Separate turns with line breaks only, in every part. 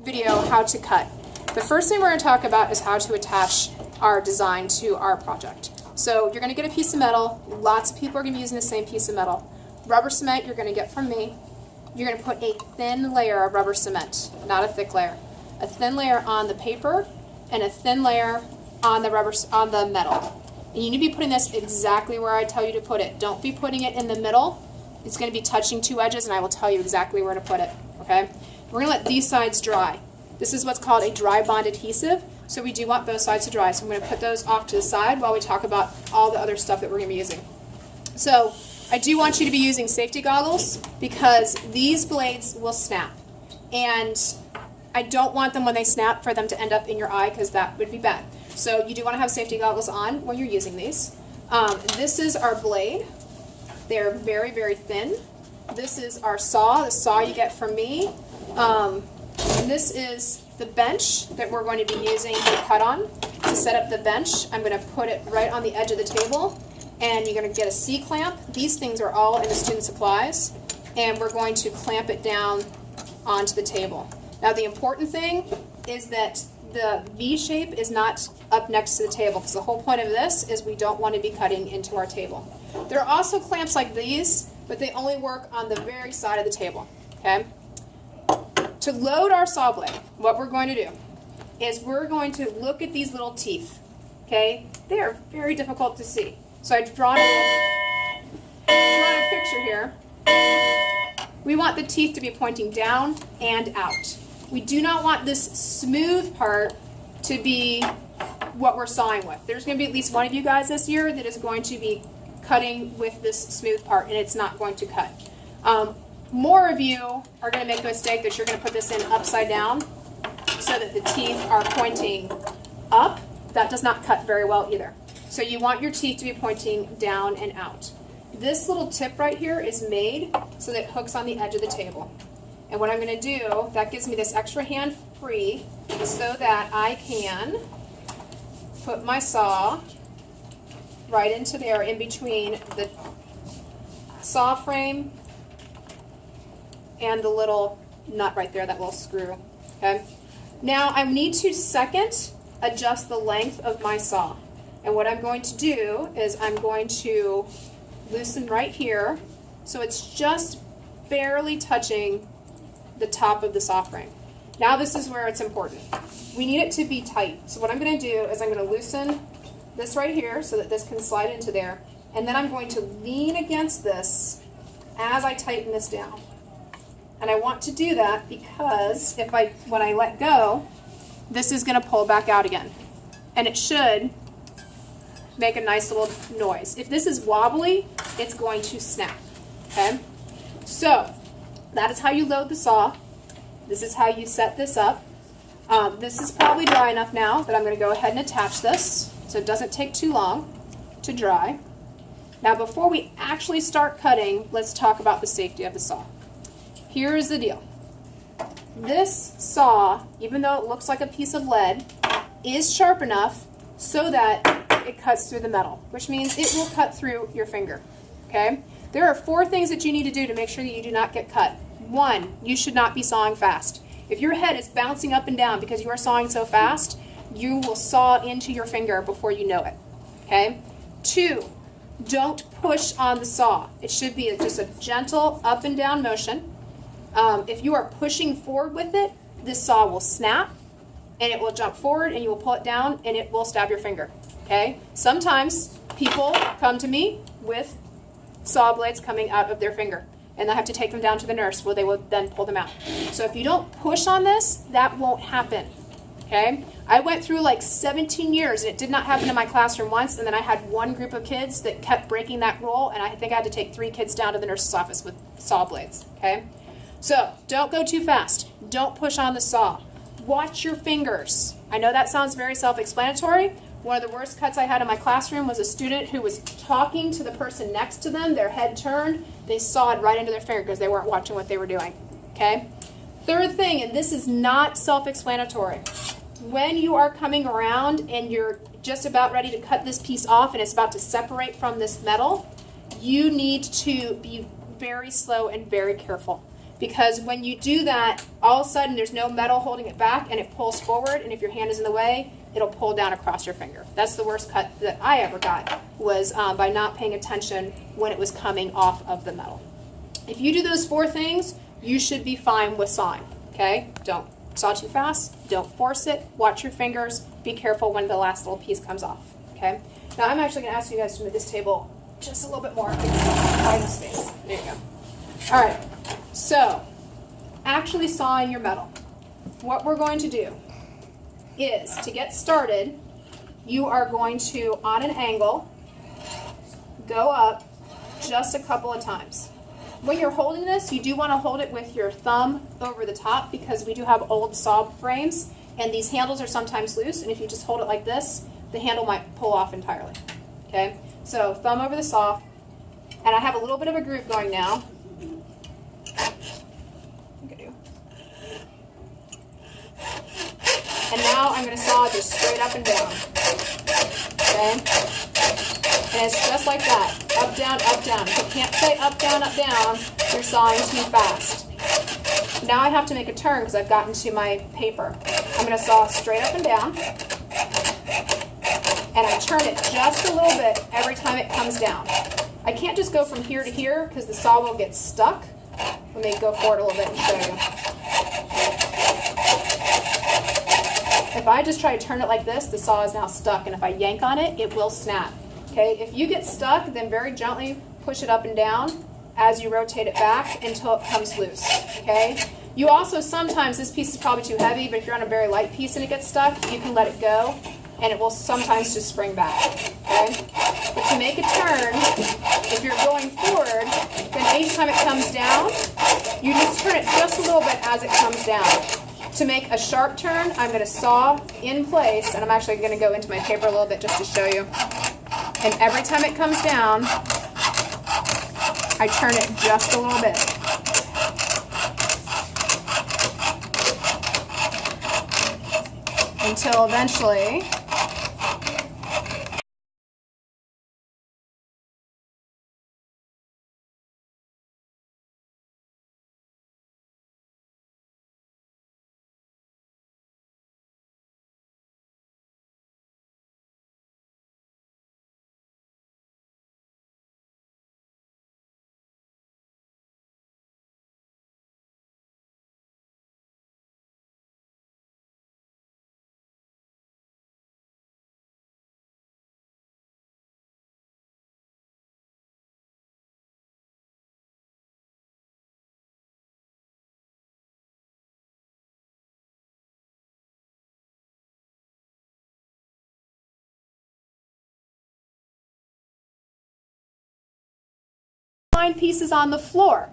video how to cut. The first thing we're going to talk about is how to attach our design to our project. So you're going to get a piece of metal. Lots of people are going to be using the same piece of metal. Rubber cement you're going to get from me. You're going to put a thin layer of rubber cement, not a thick layer. A thin layer on the paper and a thin layer on the metal. And you need to be putting this exactly where I tell you to put it. Don't be putting it in the middle. It's going to be touching two edges, and I will tell you exactly where to put it. Okay? We're going to let these sides dry. This is what's called a dry bond adhesive, so we do want both sides to dry. So I'm going to put those off to the side while we talk about all the other stuff that we're going to be using. So I do want you to be using safety goggles because these blades will snap. And I don't want them when they snap for them to end up in your eye because that would be bad. So you do want to have safety goggles on when you're using these. This is our blade. They're very, very thin. This is our saw, the saw you get from me. And this is the bench that we're going to be using to cut on. To set up the bench, I'm going to put it right on the edge of the table, and you're going to get a C-clamp. These things are all in the student supplies, and we're going to clamp it down onto the table. Now the important thing is that the V shape is not up next to the table, because the whole point of this is we don't want to be cutting into our table. There are also clamps like these, but they only work on the very side of the table. Okay? To load our saw blade, what we're going to do is we're going to look at these little teeth. Okay? They are very difficult to see. So I've drawn a picture here. We want the teeth to be pointing down and out. We do not want this smooth part to be what we're sawing with. There's going to be at least one of you guys this year that is going to be cutting with this smooth part, and it's not going to cut. More of you are going to make the mistake that you're going to put this in upside down so that the teeth are pointing up. That does not cut very well either. So you want your teeth to be pointing down and out. This little tip right here is made so that it hooks on the edge of the table. And what I'm going to do, that gives me this extra hand free so that I can put my saw right into there in between the saw frame and the little nut right there, that little screw. Okay. Now I need to second adjust the length of my saw. And what I'm going to do is I'm going to loosen right here so it's just barely touching the top of the saw frame. Now this is where it's important. We need it to be tight. So what I'm going to do is I'm going to loosen this right here so that this can slide into there. And then I'm going to lean against this as I tighten this down. And I want to do that because when I let go, this is going to pull back out again. And it should make a nice little noise. If this is wobbly, it's going to snap. Okay? So that is how you load the saw. This is how you set this up. This is probably dry enough now that I'm going to go ahead and attach this so it doesn't take too long to dry. Now before we actually start cutting, let's talk about the safety of the saw. Here is the deal. This saw, even though it looks like a piece of lead, is sharp enough so that it cuts through the metal, which means it will cut through your finger. Okay? There are 4 things that you need to do to make sure that you do not get cut. 1, you should not be sawing fast. If your head is bouncing up and down because you are sawing so fast, you will saw into your finger before you know it. Okay? 2, don't push on the saw. It should be just a gentle up and down motion. If you are pushing forward with it, this saw will snap and it will jump forward and you will pull it down and it will stab your finger. Okay? Sometimes people come to me with saw blades coming out of their finger, and I have to take them down to the nurse where they will then pull them out. So if you don't push on this, that won't happen. Okay? I went through like 17 years and it did not happen in my classroom once, and then I had one group of kids that kept breaking that rule, and I think I had to take 3 kids down to the nurse's office with saw blades. Okay? So don't go too fast. Don't push on the saw. Watch your fingers. I know that sounds very self-explanatory. One of the worst cuts I had in my classroom was a student who was talking to the person next to them, their head turned, they sawed right into their finger because they weren't watching what they were doing. Okay? Third thing, and this is not self-explanatory, when you are coming around and you're just about ready to cut this piece off and it's about to separate from this metal, you need to be very slow and very careful. because when you do that, all of a sudden there's no metal holding it back and it pulls forward, and if your hand is in the way, it'll pull down across your finger. That's the worst cut that I ever got, was by not paying attention when it was coming off of the metal. If you do those 4 things, you should be fine with sawing, okay? Don't saw too fast, don't force it, watch your fingers, be careful when the last little piece comes off, okay? Now I'm actually gonna ask you guys to move this table just a little bit more, idle space. There you go. All right, so actually sawing your metal. What we're going to do is, to get started, you are going to, on an angle, go up just a couple of times. When you're holding this, you do want to hold it with your thumb over the top, because we do have old saw frames and these handles are sometimes loose, and if you just hold it like this, the handle might pull off entirely. Okay, so thumb over the saw, and I have a little bit of a groove going now. And now I'm going to saw just straight up and down. Okay? And it's just like that. Up, down, up, down. If you can't say up, down, you're sawing too fast. Now I have to make a turn because I've gotten to my paper. I'm going to saw straight up and down. And I turn it just a little bit every time it comes down. I can't just go from here to here because the saw will get stuck. Let me go forward a little bit and show you. If I just try to turn it like this, the saw is now stuck, and if I yank on it, it will snap. Okay, if you get stuck, then very gently push it up and down as you rotate it back until it comes loose. Okay, you also sometimes, this piece is probably too heavy, but if you're on a very light piece and it gets stuck, you can let it go, and it will sometimes just spring back. Okay, but to make a turn, if you're going forward, then each time it comes down, you just turn it just a little bit as it comes down. To make a sharp turn, I'm going to saw in place, and I'm actually going to go into my paper a little bit just to show you. And every time it comes down, I turn it just a little bit. Until eventually find pieces on the floor,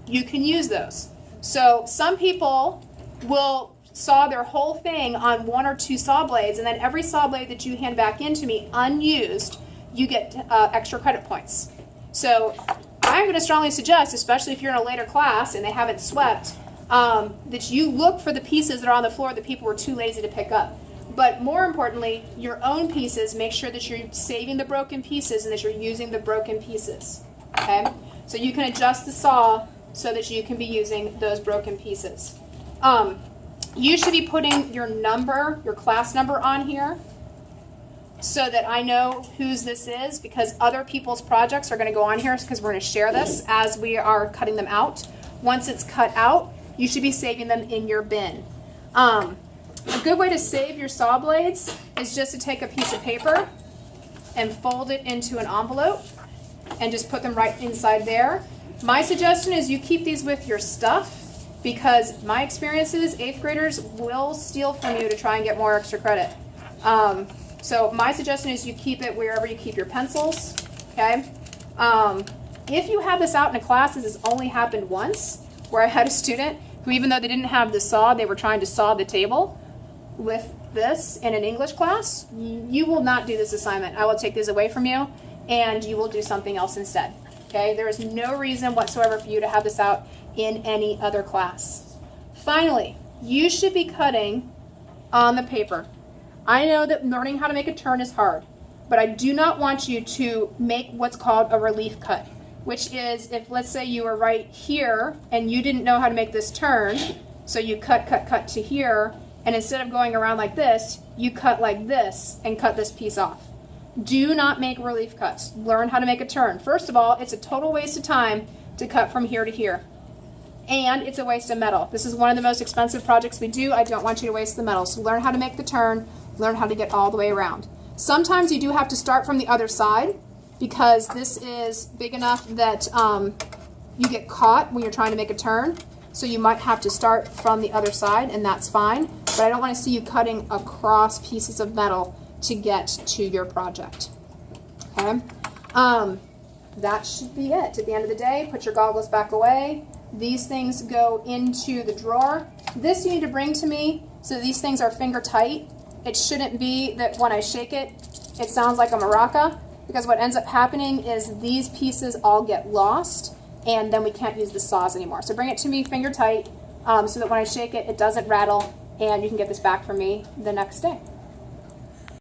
you can use those. So some people will saw their whole thing on 1 or 2 saw blades, and then every saw blade that you hand back into me unused, you get extra credit points. So I'm going to strongly suggest, especially if you're in a later class and they haven't swept, that you look for the pieces that are on the floor that people were too lazy to pick up. But more importantly, your own pieces, make sure that you're saving the broken pieces and that you're using the broken pieces. Okay? So you can adjust the saw so that you can be using those broken pieces. You should be putting your number, your class number on here so that I know whose this is, because other people's projects are going to go on here because we're going to share this as we are cutting them out. Once it's cut out, you should be saving them in your bin. A good way to save your saw blades is just to take a piece of paper and fold it into an envelope and just put them right inside there. My suggestion is you keep these with your stuff, because my experience is 8th graders will steal from you to try and get more extra credit. So my suggestion is you keep it wherever you keep your pencils, okay? If you have this out in a class, this has only happened once, where I had a student who, even though they didn't have the saw, they were trying to saw the table with this in an English class. You will not do this assignment. I will take this away from you, and you will do something else instead. Okay? There is no reason whatsoever for you to have this out in any other class. Finally, you should be cutting on the paper. I know that learning how to make a turn is hard, but I do not want you to make what's called a relief cut. which is if, let's say, you were right here and you didn't know how to make this turn, so you cut to here, and instead of going around like this, you cut like this and cut this piece off. Do not make relief cuts. Learn how to make a turn. First of all, it's a total waste of time to cut from here to here. And it's a waste of metal. This is one of the most expensive projects we do. I don't want you to waste the metal. So learn how to make the turn, learn how to get all the way around. Sometimes you do have to start from the other side because this is big enough that you get caught when you're trying to make a turn. So you might have to start from the other side, and that's fine. But I don't want to see you cutting across pieces of metal to get to your project. Okay? That should be it. At the end of the day, put your goggles back away. These things go into the drawer. This you need to bring to me so these things are finger tight. It shouldn't be that when I shake it, it sounds like a maraca, because what ends up happening is these pieces all get lost and then we can't use the saws anymore. So bring it to me finger tight so that when I shake it, it doesn't rattle, and you can get this back from me the next day.